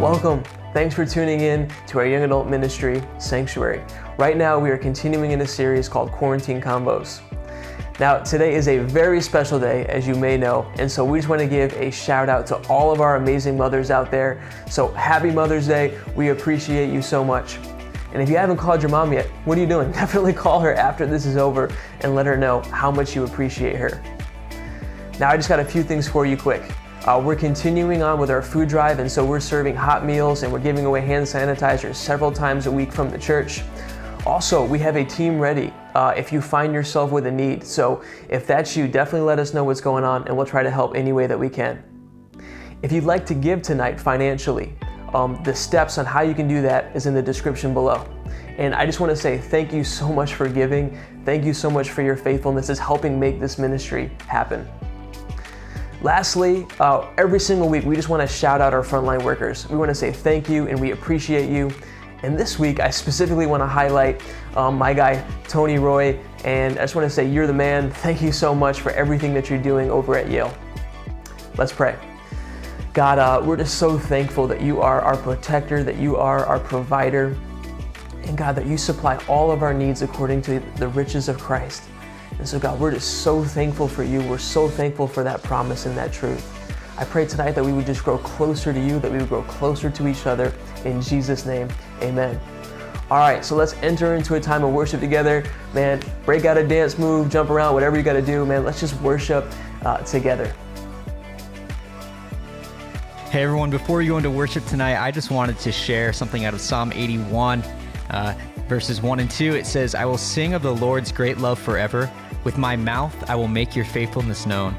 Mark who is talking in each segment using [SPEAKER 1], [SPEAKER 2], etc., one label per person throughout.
[SPEAKER 1] Welcome. Thanks for tuning in to our young adult ministry, Sanctuary. Right now, we are continuing in a series called Quarantine Convos. Now, today is a very special day, as you may know, and so we just want to give a shout out to all of our amazing mothers out there. So happy Mother's Day. We appreciate you so much. And if you haven't called your mom yet, what are you doing? Definitely call her after this is over and let her know how much you appreciate her. Now, I just got a few things for you quick. We're continuing on with our food drive, and so we're serving hot meals and we're giving away hand sanitizer several times a week from the church. Also, we have a team ready if you find yourself with a need. So if that's you, definitely let us know what's going on and we'll try to help any way that we can. If you'd like to give tonight financially, the steps on how you can do that is in the description below. And I just want to say thank you so much for giving. Thank you so much for your faithfulness. It's helping make this ministry happen. Lastly, every single week, we just want to shout out our frontline workers. We want to say thank you and we appreciate you. And this week, I specifically want to highlight my guy, Tony Roy. And I just want to say, you're the man. Thank you so much for everything that you're doing over at Yale. Let's pray. God, we're just so thankful that you are our protector, that you are our provider. And God, that you supply all of our needs according to the riches of Christ. And so God, we're just so thankful for you. We're so thankful for that promise and that truth. I pray tonight that we would just grow closer to you, that we would grow closer to each other. In Jesus' name, amen. All right, so let's enter into a time of worship together. Man, break out a dance move, jump around, whatever you got to do, man. Let's just worship together.
[SPEAKER 2] Hey everyone, before we go into worship tonight, I just wanted to share something out of Psalm 81, verses 1 and 2. It says, "I will sing of the Lord's great love forever. With my mouth, I will make your faithfulness known.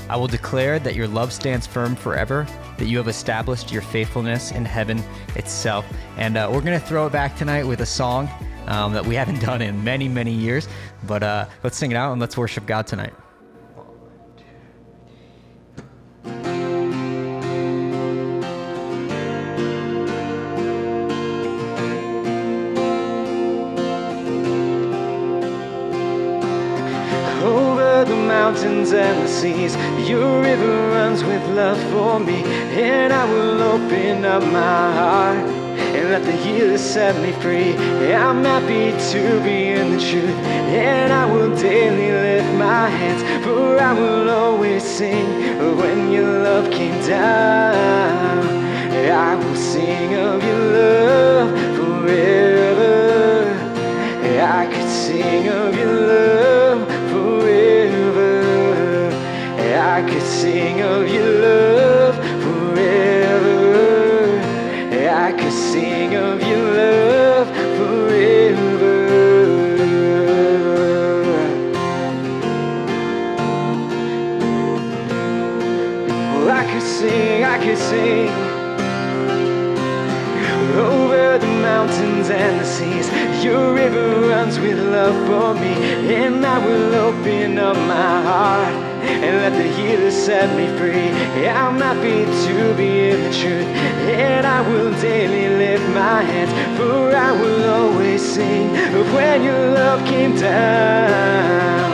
[SPEAKER 2] I will declare that your love stands firm forever, that you have established your faithfulness in heaven itself." And we're going to throw it back tonight with a song that we haven't done in many, many years. But let's sing it out and let's worship God tonight.
[SPEAKER 3] Mountains and the seas, your river runs with love for me, and I will open up my heart and let the healer set me free. I'm happy to be in the truth, and I will daily lift my hands, for I will always sing when your love came down. I will sing of your love forever. I could sing of your love forever. I could sing of your love forever. I could sing of your love forever. Well, I could sing over the mountains and the seas. Your river runs with love for me, and I will open up my heart and let the healer set me free. I'm happy to be in the truth, and I will daily lift my hands, for I will always sing of when your love came down.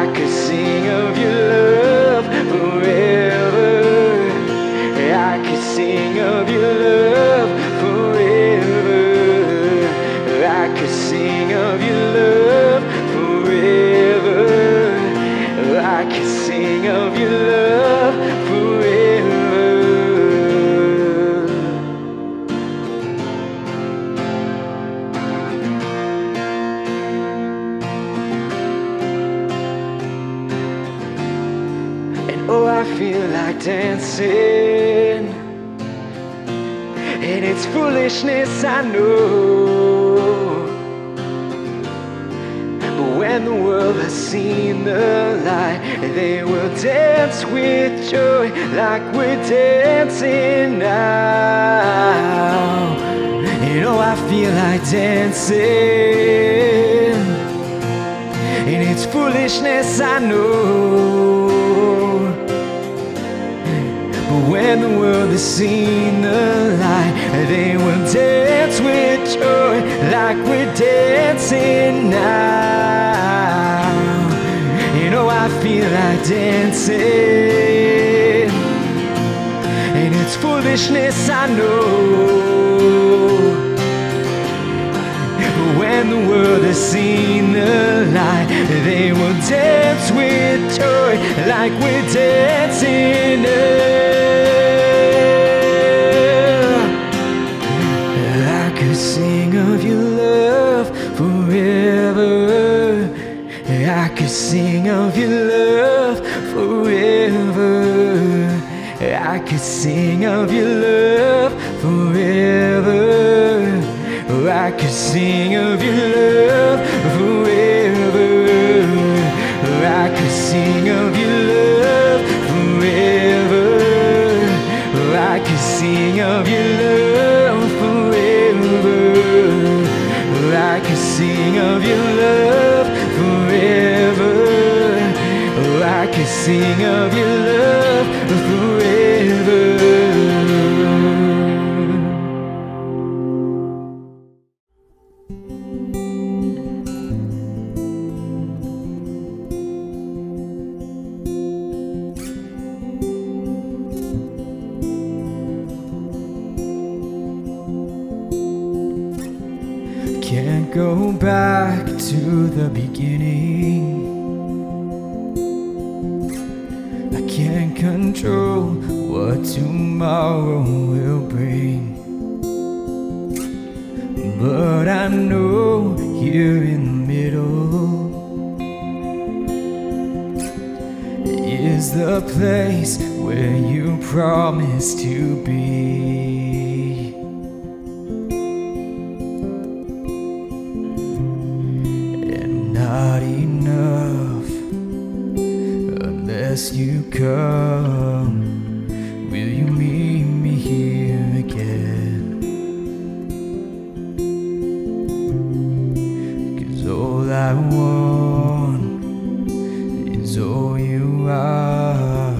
[SPEAKER 3] I could sing of your love forever. I could sing of your love forever. I could sing of your love forever. I could sing of your love forever. And oh, I feel like dancing, and it's foolishness, I know. But when the world has seen the light, they will dance with joy like we're dancing now. And oh, I feel like dancing, and it's foolishness, I know. But when the world has seen the light, they will dance with joy like we're dancing now. You know I feel like dancing, and it's foolishness, I know. When the world has seen the light, they will dance with joy like we're dancing now. I could sing of your love forever. I could sing of your love forever. I could sing of your love forever. I could sing of your love forever. I could sing of your love forever. I could sing of your love forever. I could sing of your love forever. I could sing of your love forever. Can't go back to the beginning. I can't control what tomorrow will bring, but I know here in the middle is the place where you promised to be. Not enough unless you come. Will you meet me here again? 'Cause all I want is all you are.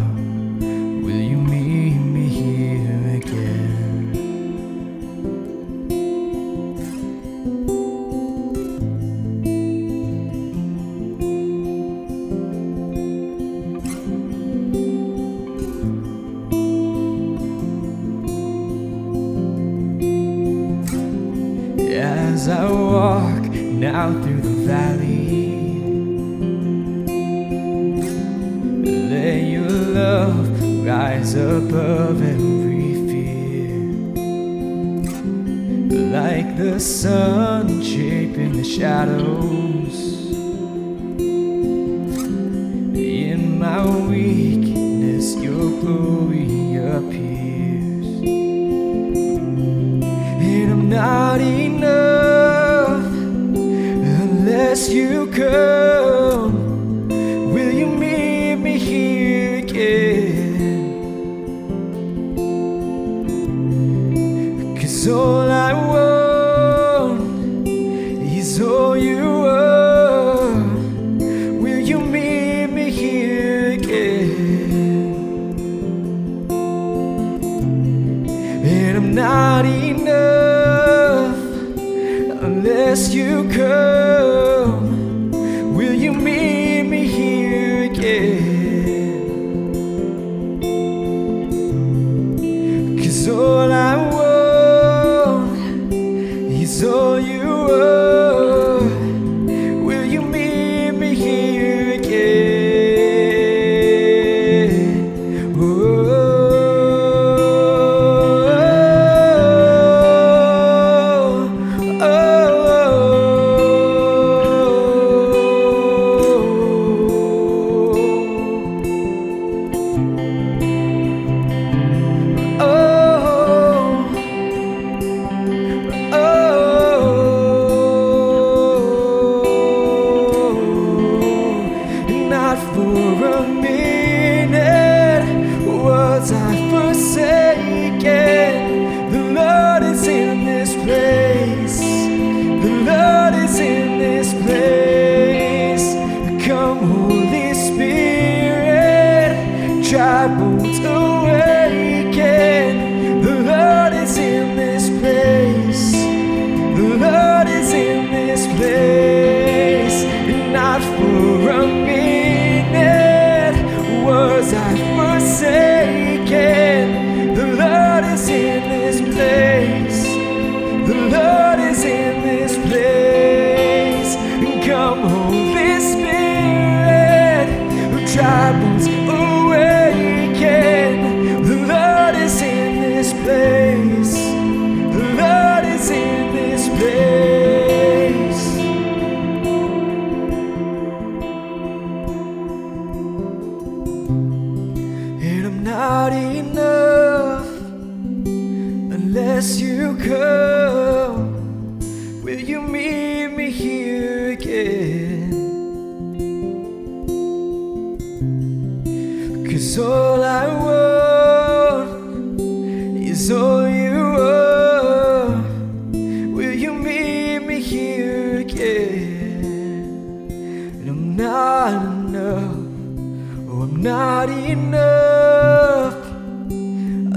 [SPEAKER 3] Will you meet me here again? As I walk now through the valley, let your love rise above every fear, like the sun shaping the shadows. In my weakness, your glory appears, and I'm not enough unless you come. Will you meet me here again? 'Cause all I want is all you are. Will you meet me here again? And I'm not enough unless you come. Will you meet me here again? 'Cause all I want is all you are. Will you meet me here again? Oh. this place. The Lord is in this place. Come, Holy Spirit, dry bones awaken. The Lord is in this place. The Lord is in this place. And I'm not enough unless you come. Will you meet me here again? 'Cause all I want is all you are. Will you meet me here again? And I'm not enough, oh I'm not enough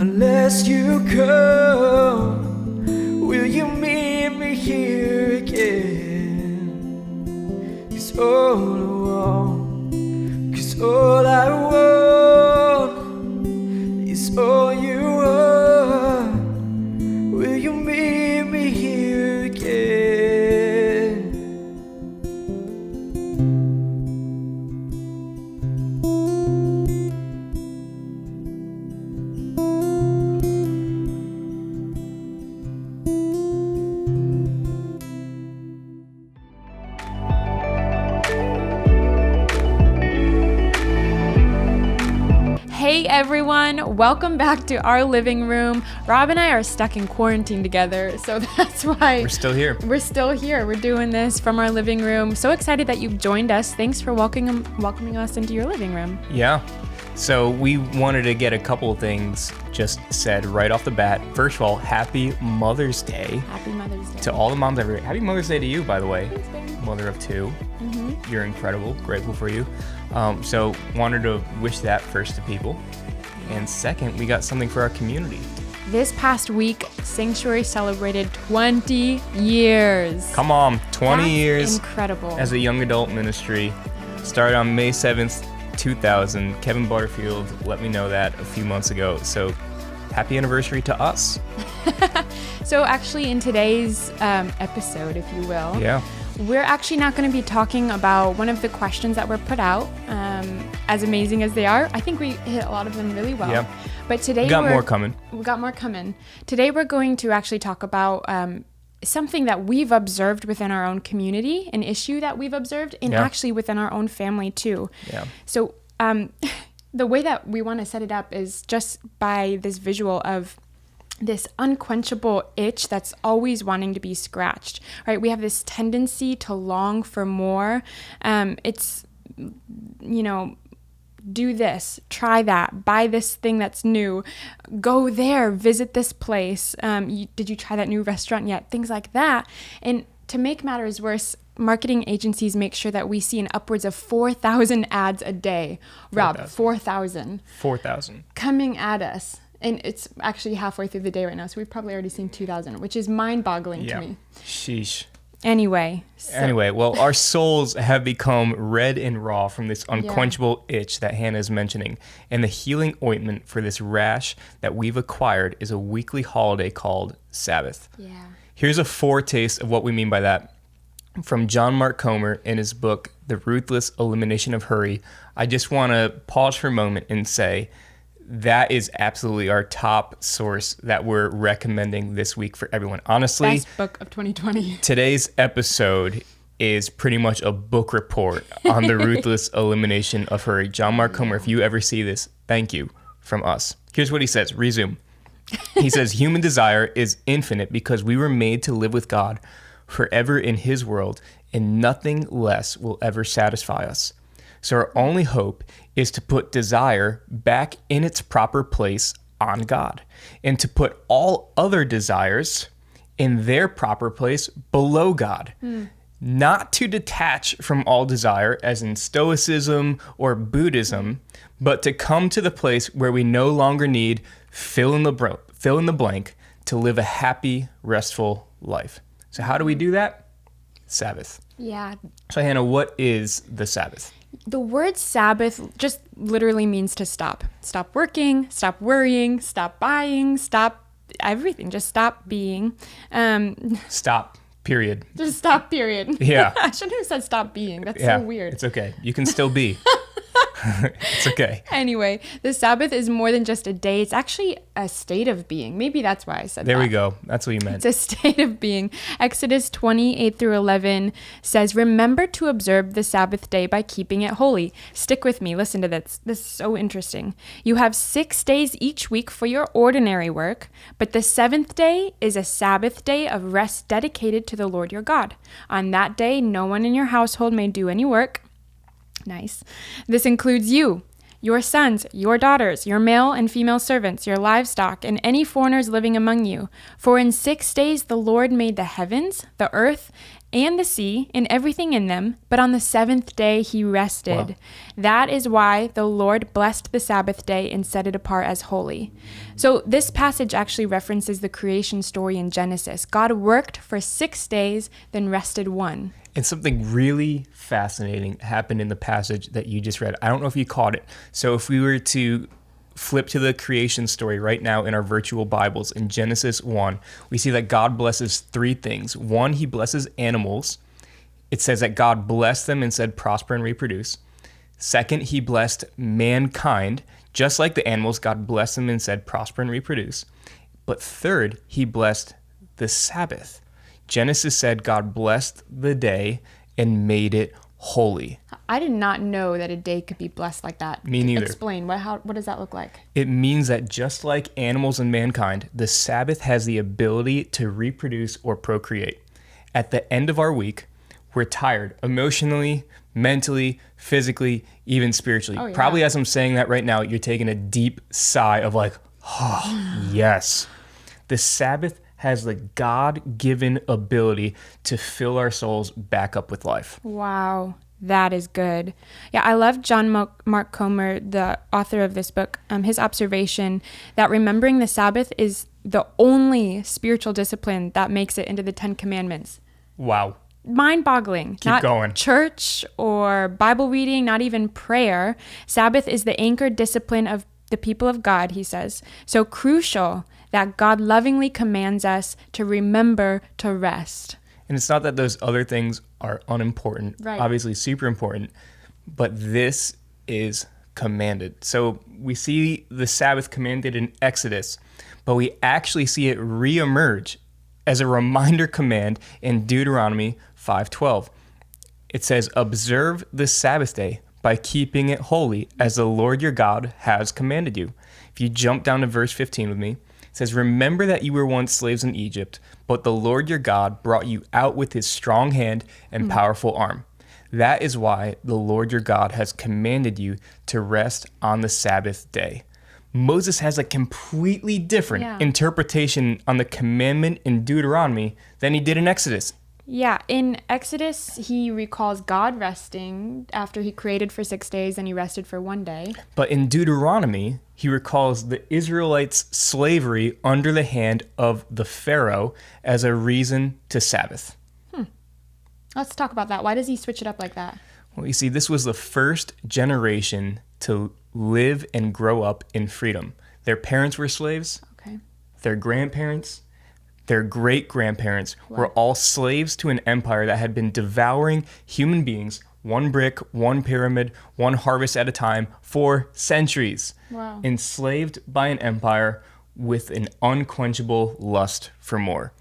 [SPEAKER 3] unless you come. Will you meet me here again? 'Cause all I want, 'cause all I want is all you are. Will you meet me here again?
[SPEAKER 4] Hey everyone, welcome back to our living room. Rob and I are stuck in quarantine together, so that's why
[SPEAKER 2] We're still here.
[SPEAKER 4] we're still here. We're doing this from our living room. So excited that you've joined us. Thanks for welcoming us into your living room.
[SPEAKER 5] Yeah. So we wanted to get a couple of things just said right off the bat. First of all, happy Mother's Day
[SPEAKER 4] Happy Mother's Day.
[SPEAKER 5] to all the moms everywhere. Happy Mother's Day to you, by the way.
[SPEAKER 4] Thanks, baby.
[SPEAKER 5] Mother of two. You're incredible. Grateful for you. So wanted to wish that first to people. And second, we got something for our community.
[SPEAKER 4] This past week, Sanctuary celebrated 20 years.
[SPEAKER 5] Come on, 20
[SPEAKER 4] That's
[SPEAKER 5] years
[SPEAKER 4] incredible.
[SPEAKER 5] as a young adult ministry. Started on May 7th, 2000. Kevin Butterfield let me know that a few months ago. So happy anniversary to us.
[SPEAKER 4] So actually in today's episode, if you will,
[SPEAKER 5] Yeah.
[SPEAKER 4] we're actually not going to be talking about one of the questions that were put out. As amazing as they are, I think we hit a lot of them really well.
[SPEAKER 5] Yeah.
[SPEAKER 4] But today
[SPEAKER 5] We got more coming.
[SPEAKER 4] We got more coming. Today we're going to actually talk about something that we've observed within our own community, an issue that we've observed, and
[SPEAKER 5] Yeah.
[SPEAKER 4] actually within our own family too.
[SPEAKER 5] Yeah.
[SPEAKER 4] So the way that we want to set it up is just by this visual of this unquenchable itch that's always wanting to be scratched, right? We have this tendency to long for more. It's, you know, do this, try that, buy this thing that's new, go there, visit this place. Did you try that new restaurant yet? Things like that. And to make matters worse, marketing agencies make sure that we see an upwards of 4,000 ads a day. Rob, 4,000
[SPEAKER 5] 4,000.
[SPEAKER 4] coming at us. And it's actually halfway through the day right now, so we've probably already seen 2,000, which is mind-boggling to me.
[SPEAKER 5] Sheesh.
[SPEAKER 4] Anyway,
[SPEAKER 5] Well, our souls have become red and raw from this unquenchable itch that Hannah is mentioning. And the healing ointment for this rash that we've acquired is a weekly holiday called Sabbath.
[SPEAKER 4] Yeah.
[SPEAKER 5] Here's a foretaste of what we mean by that. From John Mark Comer in his book, The Ruthless Elimination of Hurry. I just want to pause for a moment and say, that is absolutely our top source that we're recommending this week for everyone. Honestly,
[SPEAKER 4] Best book of 2020.
[SPEAKER 5] today's episode is pretty much a book report on the ruthless elimination of hurry. John Mark Comer, if you ever see this, thank you from us. Here's what he says. Resume. He says, human desire is infinite because we were made to live with God forever in his world, and nothing less will ever satisfy us. So our only hope is to put desire back in its proper place on God, and to put all other desires in their proper place below God. Not to detach from all desire, as in Stoicism or Buddhism, but to come to the place where we no longer need fill in the blank to live a happy, restful life. So how do we do that? Sabbath.
[SPEAKER 4] Yeah.
[SPEAKER 5] So Hannah, what is the Sabbath?
[SPEAKER 4] The word Sabbath just literally means to stop. Stop working, stop worrying, stop buying, stop everything. Just stop being.
[SPEAKER 5] Stop. Period.
[SPEAKER 4] Just stop, period.
[SPEAKER 5] Yeah.
[SPEAKER 4] I shouldn't have said stop being. That's
[SPEAKER 5] Yeah,
[SPEAKER 4] so weird.
[SPEAKER 5] it's okay. You can still be. It's okay.
[SPEAKER 4] Anyway, the Sabbath is more than just a day. It's actually a state of being. Maybe that's why I said
[SPEAKER 5] There
[SPEAKER 4] that.
[SPEAKER 5] we go. That's what you meant.
[SPEAKER 4] It's a state of being. Exodus 28-11 says, remember to observe the Sabbath day by keeping it holy. Stick with me. Listen to this. This is so interesting. You have 6 days each week for your ordinary work, but the seventh day is a Sabbath day of rest dedicated to the Lord your God. On that day, no one in your household may do any work. Nice. This includes you, your sons, your daughters, your male and female servants, your livestock, and any foreigners living among you. For in 6 days the Lord made the heavens, the earth, and the sea, and everything in them, but on the seventh day he rested.
[SPEAKER 5] Wow.
[SPEAKER 4] That is why the Lord blessed the Sabbath day and set it apart as holy. So this passage actually references the creation story in Genesis. God worked for 6 days, then rested one.
[SPEAKER 5] And something really fascinating happened in the passage that you just read. I don't know if you caught it. So if we were to flip to the creation story right now in our virtual Bibles in Genesis 1, we see that God blesses 3 things. 1, he blesses animals. It says that God blessed them and said, prosper and reproduce. 2nd, he blessed mankind. Just like the animals, God blessed them and said, prosper and reproduce. But 3rd, he blessed the Sabbath. Genesis said God blessed the day and made it holy.
[SPEAKER 4] I did not know that a day could be blessed like that.
[SPEAKER 5] Me neither.
[SPEAKER 4] Explain. What does that look like?
[SPEAKER 5] It means that just like animals and mankind, the Sabbath has the ability to reproduce or procreate. At the end of our week, we're tired emotionally, mentally, physically, even spiritually.
[SPEAKER 4] Oh, yeah.
[SPEAKER 5] Probably as I'm saying that right now, you're taking a deep sigh of like, oh, yes. The Sabbath has the God-given ability to fill our souls back up with life.
[SPEAKER 4] Wow, that is good. Yeah, I love John Mark Comer, the author of this book, his observation that remembering the Sabbath is the only spiritual discipline that makes it into the 10 Commandments.
[SPEAKER 5] Wow.
[SPEAKER 4] Mind-boggling.
[SPEAKER 5] Keep
[SPEAKER 4] Not
[SPEAKER 5] going.
[SPEAKER 4] Church or Bible reading, not even prayer. Sabbath is the anchored discipline of the people of God, he says. So crucial that God lovingly commands us to remember to rest.
[SPEAKER 5] And it's not that those other things are unimportant,
[SPEAKER 4] Right.
[SPEAKER 5] Obviously super important, but this is commanded. So we see the Sabbath commanded in Exodus, but we actually see it reemerge as a reminder command in Deuteronomy 5:12. It says, observe the Sabbath day by keeping it holy as the Lord your God has commanded you. If you jump down to verse 15 with me, it says, remember that you were once slaves in Egypt, but the Lord your God brought you out with his strong hand and powerful arm. That is why the Lord your God has commanded you to rest on the Sabbath day. Moses has a completely different interpretation on the commandment in Deuteronomy than he did in Exodus.
[SPEAKER 4] Yeah, in Exodus, he recalls God resting after he created for 6 days and he rested for 1 day.
[SPEAKER 5] But in Deuteronomy, he recalls the Israelites' slavery under the hand of the Pharaoh as a reason to Sabbath.
[SPEAKER 4] Let's talk about that. Why does he switch it up like that?
[SPEAKER 5] Well, you see, this was the first generation to live and grow up in freedom. Their parents were slaves.
[SPEAKER 4] Okay.
[SPEAKER 5] Their grandparents, their great-grandparents were all slaves to an empire that had been devouring human beings, one brick, one pyramid, one harvest at a time, for centuries.
[SPEAKER 4] Wow.
[SPEAKER 5] Enslaved by an empire with an unquenchable lust for more.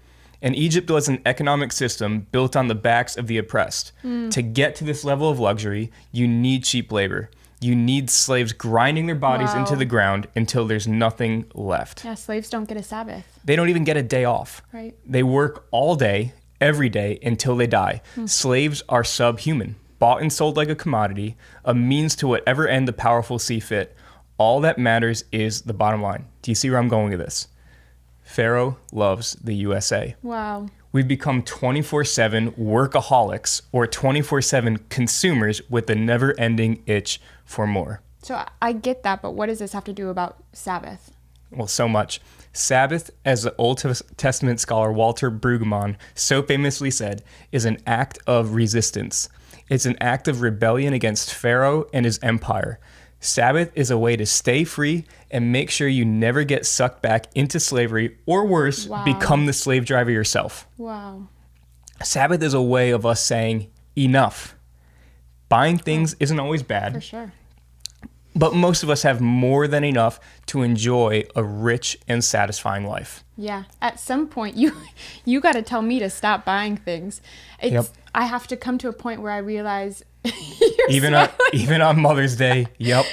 [SPEAKER 5] And Egypt was an economic system built on the backs of the oppressed. To get to this level of luxury, you need cheap labor. You need slaves grinding their bodies into the ground until there's nothing left.
[SPEAKER 4] Yeah, slaves don't get a Sabbath.
[SPEAKER 5] They don't even get a day off.
[SPEAKER 4] Right.
[SPEAKER 5] They work all day, every day, until they die. Slaves are subhuman, bought and sold like a commodity, a means to whatever end the powerful see fit. All that matters is the bottom line. Do you see where I'm going with this? Pharaoh loves the USA.
[SPEAKER 4] Wow.
[SPEAKER 5] We've become 24/7 workaholics or 24/7 consumers with a never-ending itch for more.
[SPEAKER 4] So I get that, but what does this have to do about Sabbath?
[SPEAKER 5] Well, so much. Sabbath, as the Old Testament scholar Walter Brueggemann so famously said, is an act of resistance. It's an act of rebellion against Pharaoh and his empire. Sabbath is a way to stay free and make sure you never get sucked back into slavery, or worse,
[SPEAKER 4] Wow.
[SPEAKER 5] become the slave driver yourself.
[SPEAKER 4] Wow.
[SPEAKER 5] Sabbath is a way of us saying enough. Buying things isn't always bad,
[SPEAKER 4] For sure.
[SPEAKER 5] but most of us have more than enough to enjoy a rich and satisfying life.
[SPEAKER 4] Yeah. At some point, you got to tell me to stop buying things.
[SPEAKER 5] Yep.
[SPEAKER 4] I have to come to a point where I realize
[SPEAKER 5] Even on Mother's Day, yep.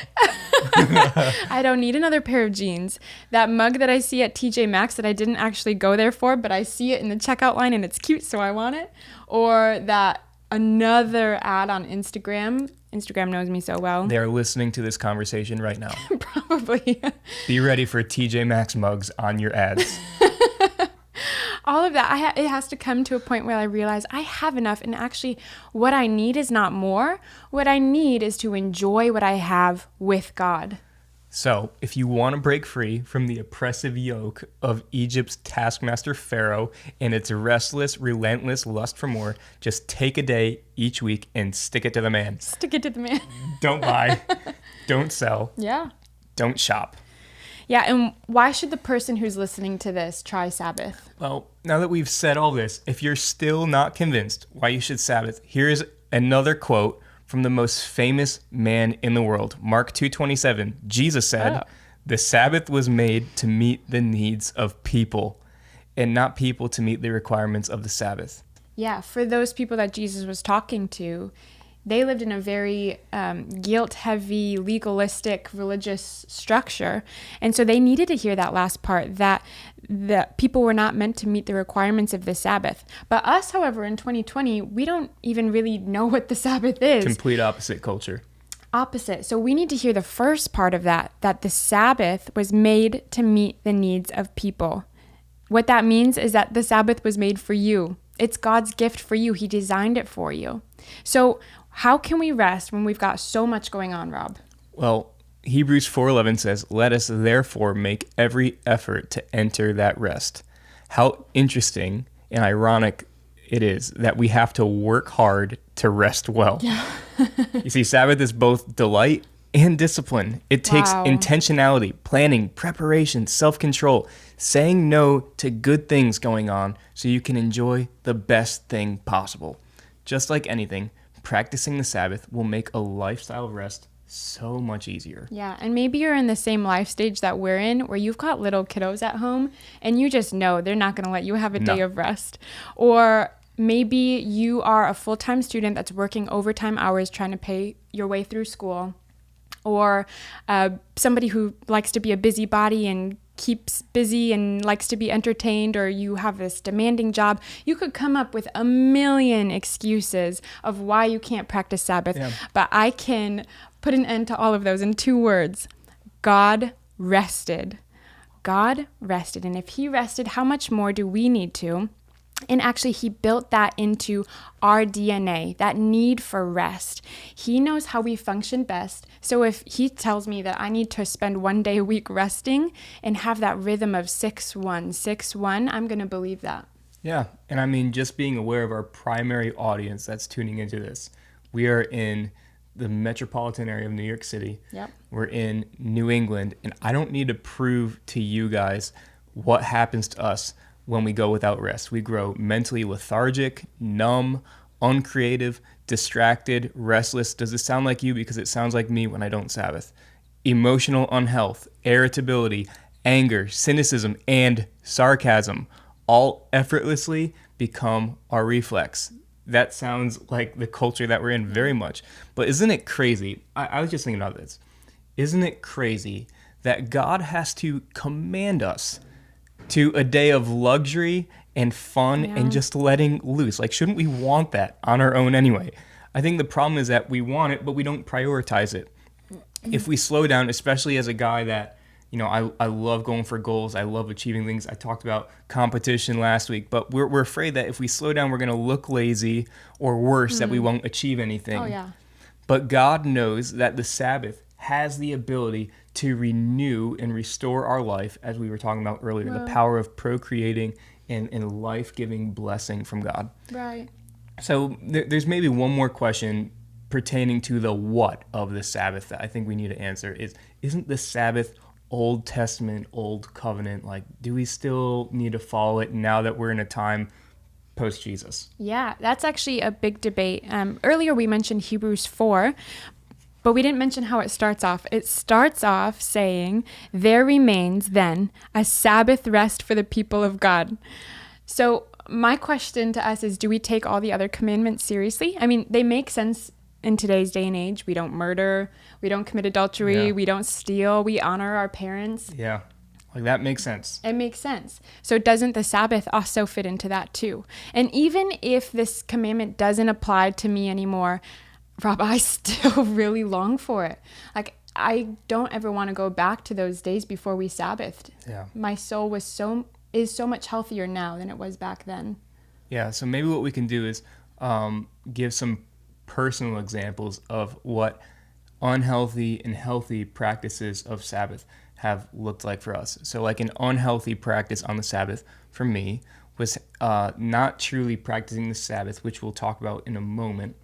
[SPEAKER 4] I don't need another pair of jeans. That mug that I see at TJ Maxx that I didn't actually go there for, but I see it in the checkout line and it's cute, so I want it. Or that another ad on Instagram. Instagram knows me so well.
[SPEAKER 5] They are listening to this conversation right now.
[SPEAKER 4] Probably.
[SPEAKER 5] Be ready for TJ Maxx mugs on your ads.
[SPEAKER 4] All of that, it has to come to a point where I realize I have enough, and actually what I need is not more. What I need is to enjoy what I have with God.
[SPEAKER 5] So, if you want to break free from the oppressive yoke of Egypt's taskmaster Pharaoh and its restless, relentless lust for more, just take a day each week and stick it to the man.
[SPEAKER 4] Stick it to the man.
[SPEAKER 5] Don't buy, don't sell,
[SPEAKER 4] Yeah.
[SPEAKER 5] don't shop.
[SPEAKER 4] Yeah, and why should the person who's listening to this try Sabbath?
[SPEAKER 5] Well, now that we've said all this, if you're still not convinced why you should Sabbath, here's another quote from the most famous man in the world, Mark 2:27. Jesus said, "The Sabbath was made to meet the needs of people, and not people to meet the requirements of the Sabbath."
[SPEAKER 4] Yeah, for those people that Jesus was talking to, they lived in a very guilt-heavy, legalistic, religious structure. And so they needed to hear that last part, that the people were not meant to meet the requirements of the Sabbath. But us, however, in 2020, we don't even really know what the Sabbath is.
[SPEAKER 5] Complete opposite culture.
[SPEAKER 4] Opposite. So we need to hear the first part of that the Sabbath was made to meet the needs of people. What that means is that the Sabbath was made for you. It's God's gift for you. He designed it for you. So how can we rest when we've got so much going on, Rob?
[SPEAKER 5] Well, Hebrews 4:11 says, "Let us therefore make every effort to enter that rest." How interesting and ironic it is that we have to work hard to rest well. Yeah. You see, Sabbath is both delight and discipline. It takes
[SPEAKER 4] Wow.
[SPEAKER 5] intentionality, planning, preparation, self-control, saying no to good things going on so you can enjoy the best thing possible. Just like anything, practicing the Sabbath will make a lifestyle of rest so much easier.
[SPEAKER 4] Yeah, and maybe you're in the same life stage that we're in, where you've got little kiddos at home and you just know they're not going to let you have a day of rest. Or maybe you are a full-time student that's working overtime hours trying to pay your way through school. Or somebody who likes to be a busybody and keeps busy and likes to be entertained, or you have this demanding job. You could come up with a million excuses of why you can't practice Sabbath.
[SPEAKER 5] Yeah.
[SPEAKER 4] But I can put an end to all of those in 2 words. God rested. God rested. And if he rested, how much more do we need to? And actually, he built that into our DNA, that need for rest. He knows how we function best. So if he tells me that I need to spend 1 day a week resting and have that rhythm of 6-1, 6-1, I'm going to believe that.
[SPEAKER 5] Yeah, and I mean, just being aware of our primary audience that's tuning into this. We are in the metropolitan area of New York City.
[SPEAKER 4] Yep.
[SPEAKER 5] We're in New England, and I don't need to prove to you guys what happens to us when we go without rest. We grow mentally lethargic, numb, uncreative, distracted, restless. Does this sound like you? Because it sounds like me when I don't Sabbath. Emotional unhealth, irritability, anger, cynicism, and sarcasm all effortlessly become our reflex. That sounds like the culture that we're in very much. But isn't it crazy? I was just thinking about this. Isn't it crazy that God has to command us to a day of luxury and fun and just letting loose? Like, shouldn't we want that on our own anyway? I think the problem is that we want it, but we don't prioritize it. If we slow down, especially as a guy that, you know, I love going for goals. I love achieving things. I talked about competition last week, but we're afraid that if we slow down, we're going to look lazy, or worse, that we won't achieve anything.
[SPEAKER 4] Oh, yeah.
[SPEAKER 5] But God knows that the Sabbath has the ability to renew and restore our life, as we were talking about earlier, the power of procreating and life-giving blessing from God.
[SPEAKER 4] Right.
[SPEAKER 5] So there's maybe one more question pertaining to the what of the Sabbath that I think we need to answer is, isn't the Sabbath Old Testament, Old Covenant? Like, do we still need to follow it now that we're in a time post-Jesus?
[SPEAKER 4] Yeah, that's actually a big debate. Earlier we mentioned Hebrews 4, but we didn't mention how it starts off. It starts off saying, there remains then a Sabbath rest for the people of God. So my question to us is, do we take all the other commandments seriously? I mean, they make sense in today's day and age. We don't murder, we don't commit adultery, we don't steal, we honor our parents.
[SPEAKER 5] Yeah, like that makes sense.
[SPEAKER 4] It makes sense. So doesn't the Sabbath also fit into that too? And even if this commandment doesn't apply to me anymore, Rob, I still really long for it. Like, I don't ever want to go back to those days before we Sabbathed.
[SPEAKER 5] Yeah.
[SPEAKER 4] My soul is so much healthier now than it was back then.
[SPEAKER 5] Yeah, so maybe what we can do is give some personal examples of what unhealthy and healthy practices of Sabbath have looked like for us. So like an unhealthy practice on the Sabbath for me was not truly practicing the Sabbath, which we'll talk about in a moment,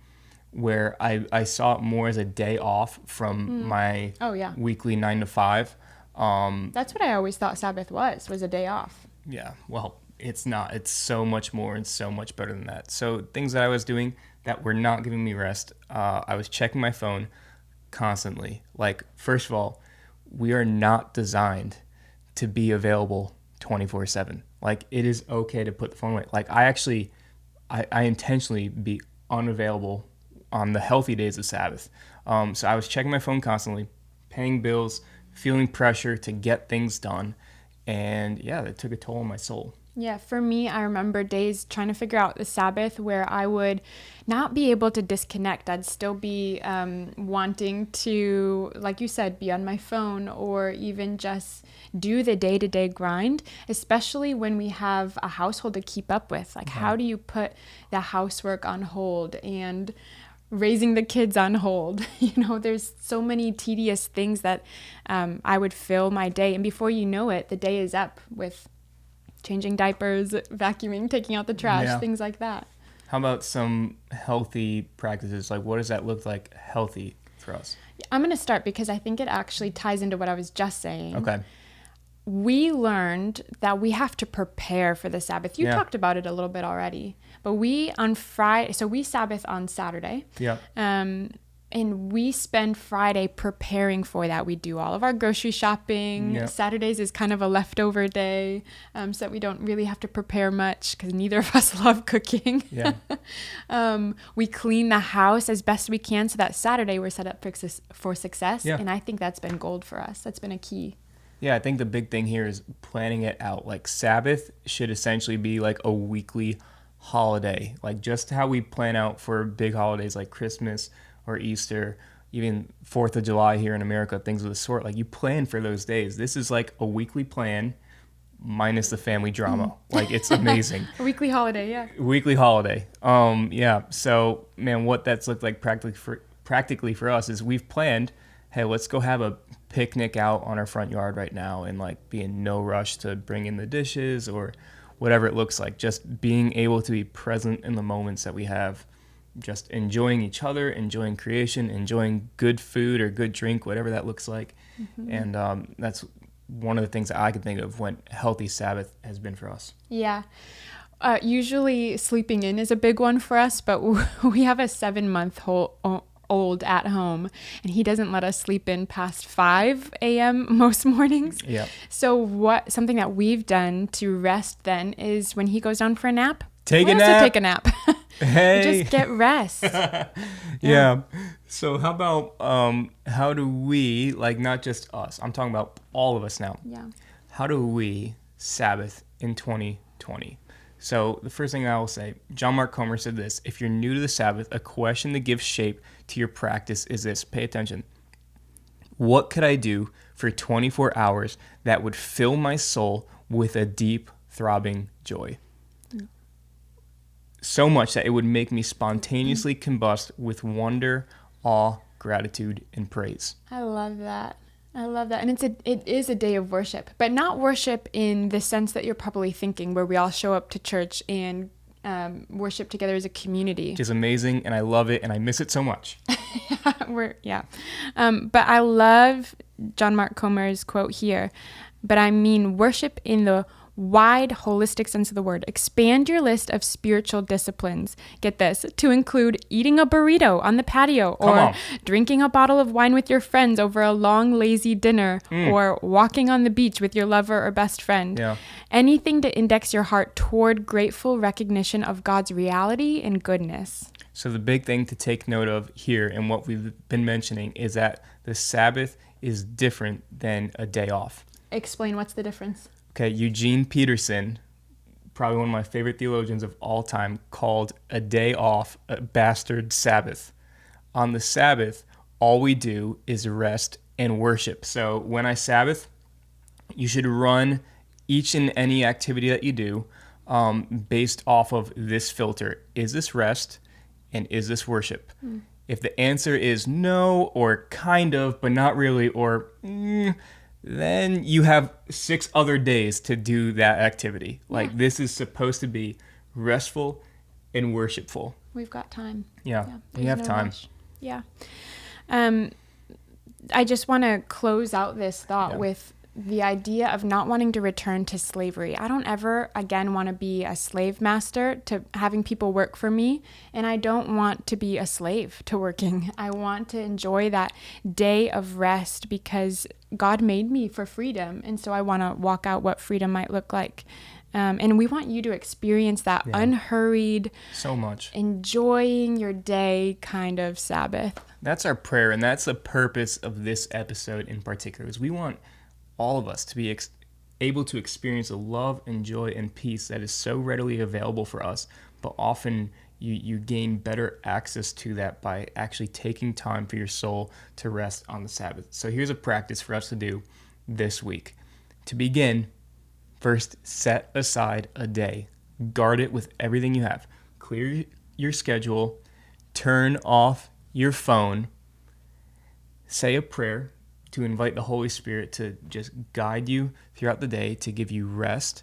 [SPEAKER 5] where I saw it more as a day off from my weekly 9 to 5.
[SPEAKER 4] That's what I always thought Sabbath was a day off.
[SPEAKER 5] Yeah, well, it's not. It's so much more and so much better than that. So things that I was doing that were not giving me rest, I was checking my phone constantly. Like, first of all, we are not designed to be available 24/7. Like, it is okay to put the phone away. Like, I intentionally be unavailable on the healthy days of Sabbath. So I was checking my phone constantly, paying bills, feeling pressure to get things done. And yeah, that took a toll on my soul.
[SPEAKER 4] Yeah, for me, I remember days trying to figure out the Sabbath where I would not be able to disconnect. I'd still be wanting to, like you said, be on my phone or even just do the day-to-day grind, especially when we have a household to keep up with. Like, how do you put the housework on hold and raising the kids on hold? You know, there's so many tedious things that I would fill my day. And before you know it, the day is up with changing diapers, vacuuming, taking out the trash, things like that.
[SPEAKER 5] How about some healthy practices? Like, what does that look like healthy for us?
[SPEAKER 4] I'm going to start because I think it actually ties into what I was just saying.
[SPEAKER 5] Okay.
[SPEAKER 4] We learned that we have to prepare for the Sabbath. You talked about it a little bit already. But we on Friday, so we Sabbath on Saturday.
[SPEAKER 5] Yeah.
[SPEAKER 4] And we spend Friday preparing for that. We do all of our grocery shopping.
[SPEAKER 5] Yep.
[SPEAKER 4] Saturdays is kind of a leftover day, so that we don't really have to prepare much because neither of us love cooking.
[SPEAKER 5] Yeah.
[SPEAKER 4] We clean the house as best we can so that Saturday we're set up for success.
[SPEAKER 5] Yeah.
[SPEAKER 4] And I think that's been gold for us. That's been a key.
[SPEAKER 5] Yeah, I think the big thing here is planning it out. Like, Sabbath should essentially be like a weekly holiday. Like, just how we plan out for big holidays like Christmas or Easter, even 4th of July here in America, things of the sort. Like, you plan for those days. This is like a weekly plan minus the family drama. Like, it's amazing.
[SPEAKER 4] A weekly holiday, yeah.
[SPEAKER 5] Weekly holiday. Yeah. So, man, what that's looked like practically for us is we've planned, hey, let's go have a picnic out on our front yard right now and like be in no rush to bring in the dishes or whatever it looks like. Just being able to be present in the moments that we have, just enjoying each other, enjoying creation, enjoying good food or good drink, whatever that looks like. And that's one of the things that I can think of when healthy Sabbath has been for us.
[SPEAKER 4] Yeah. Usually sleeping in is a big one for us, but we have a 7-month-old at home, and he doesn't let us sleep in past 5 a.m. most mornings.
[SPEAKER 5] Yeah.
[SPEAKER 4] So something that we've done to rest then is when he goes down for a nap,
[SPEAKER 5] Take
[SPEAKER 4] we
[SPEAKER 5] a
[SPEAKER 4] also
[SPEAKER 5] nap.
[SPEAKER 4] take a nap.
[SPEAKER 5] Hey.
[SPEAKER 4] Just get rest.
[SPEAKER 5] Yeah. So how about how do we, like, not just us, I'm talking about all of us now.
[SPEAKER 4] Yeah.
[SPEAKER 5] How do we Sabbath in 2020? So the first thing I will say, John Mark Comer said this: if you're new to the Sabbath, a question that gives shape to your practice is this. Pay attention. What could I do for 24 hours that would fill my soul with a deep, throbbing joy? So much that it would make me spontaneously combust with wonder, awe, gratitude, and praise.
[SPEAKER 4] I love that. And it is a day of worship, but not worship in the sense that you're probably thinking, where we all show up to church and worship together as a community.
[SPEAKER 5] Which is amazing, and I love it, and I miss it so much.
[SPEAKER 4] But I love John Mark Comer's quote here. But I mean worship in the wide, holistic sense of the word. Expand your list of spiritual disciplines. Get this, to include eating a burrito on the patio, or drinking a bottle of wine with your friends over a long, lazy dinner, or walking on the beach with your lover or best friend.
[SPEAKER 5] Yeah.
[SPEAKER 4] Anything to index your heart toward grateful recognition of God's reality and goodness.
[SPEAKER 5] So the big thing to take note of here, and what we've been mentioning, is that the Sabbath is different than a day off.
[SPEAKER 4] Explain what's the difference.
[SPEAKER 5] Okay, Eugene Peterson, probably one of my favorite theologians of all time, called a day off a bastard Sabbath. On the Sabbath, all we do is rest and worship. So when I Sabbath, you should run each and any activity that you do based off of this filter. Is this rest and is this worship? If the answer is no, or kind of, but not really, or then you have 6 other days to do that activity. Like, this is supposed to be restful and worshipful.
[SPEAKER 4] We've got time.
[SPEAKER 5] Yeah, you have time.
[SPEAKER 4] Rush. Yeah. I just want to close out this thought with the idea of not wanting to return to slavery. I don't ever again want to be a slave master to having people work for me, and I don't want to be a slave to working. I want to enjoy that day of rest because God made me for freedom, and so I want to walk out what freedom might look like. And we want you to experience that unhurried,
[SPEAKER 5] so much
[SPEAKER 4] enjoying your day kind of Sabbath.
[SPEAKER 5] That's our prayer, and that's the purpose of this episode in particular, is we want all of us to be able to experience the love and joy and peace that is so readily available for us, but often you gain better access to that by actually taking time for your soul to rest on the Sabbath. So here's a practice for us to do this week. To begin, first set aside a day. Guard it with everything you have. Clear your schedule, turn off your phone, say a prayer to invite the Holy Spirit to just guide you throughout the day, to give you rest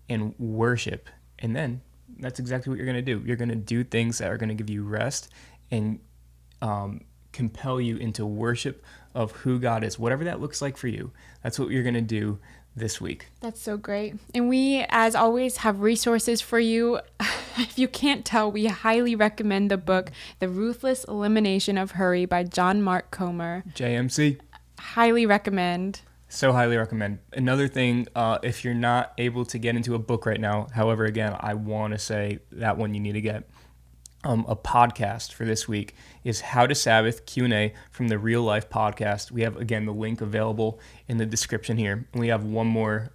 [SPEAKER 5] and worship. And then that's exactly what you're going to do. You're going to do things that are going to give you rest and compel you into worship of who God is, whatever that looks like for you. That's what you're going to do this week.
[SPEAKER 4] That's so great. And we, as always, have resources for you. If you can't tell, we highly recommend the book, The Ruthless Elimination of Hurry by John Mark Comer.
[SPEAKER 5] JMC.
[SPEAKER 4] Highly recommend.
[SPEAKER 5] So highly recommend. Another thing, if you're not able to get into a book right now, however, again, I want to say that one you need to get. A podcast for this week is How to Sabbath Q&A from the Real Life Podcast. We have, again, the link available in the description here. And we have one more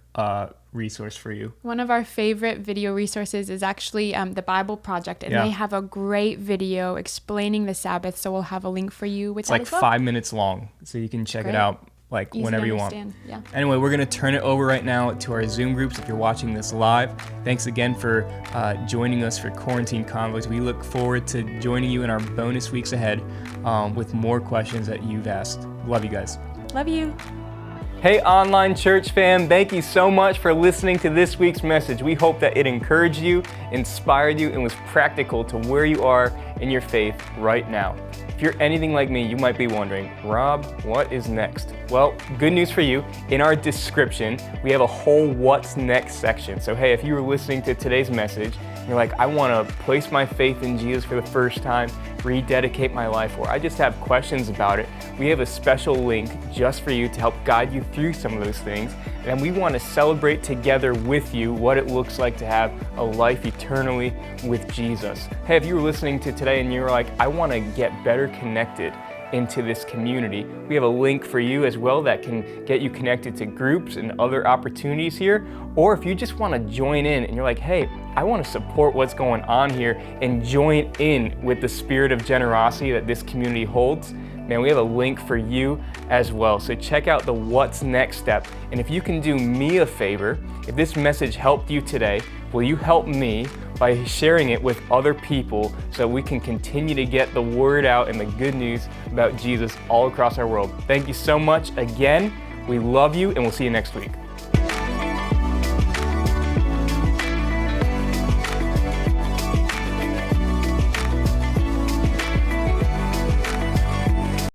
[SPEAKER 5] resource for you.
[SPEAKER 4] One of our favorite video resources is actually the Bible Project, and they have a great video explaining the Sabbath, so we'll have a link for you with that as well.
[SPEAKER 5] 5 minutes long, so you can check it out
[SPEAKER 4] Easy
[SPEAKER 5] whenever you want.
[SPEAKER 4] Yeah.
[SPEAKER 5] Anyway, we're going to turn it over right now to our Zoom groups if you're watching this live. Thanks again for joining us for Quarantine Convos. We look forward to joining you in our bonus weeks ahead with more questions that you've asked. Love you guys.
[SPEAKER 4] Love you.
[SPEAKER 5] Hey, online church fam, thank you so much for listening to this week's message. We hope that it encouraged you, inspired you, and was practical to where you are in your faith right now. If you're anything like me, you might be wondering, Rob, what is next? Well, good news for you. In our description, we have a whole What's Next section. So hey, if you were listening to today's message, and you're like, I want to place my faith in Jesus for the first time, rededicate my life, or I just have questions about it, we have a special link just for you to help guide you through some of those things. And we want to celebrate together with you what it looks like to have a life eternally with Jesus. Hey, if you were listening to today and you're like, I want to get better connected into this community, we have a link for you as well that can get you connected to groups and other opportunities here. Or if you just want to join in and you're like, hey, I want to support what's going on here and join in with the spirit of generosity that this community holds, man, we have a link for you as well. So check out the What's Next step. And if you can do me a favor, if this message helped you today, will you help me by sharing it with other people so we can continue to get the word out and the good news about Jesus all across our world? Thank you so much again. We love you, and we'll see you next week.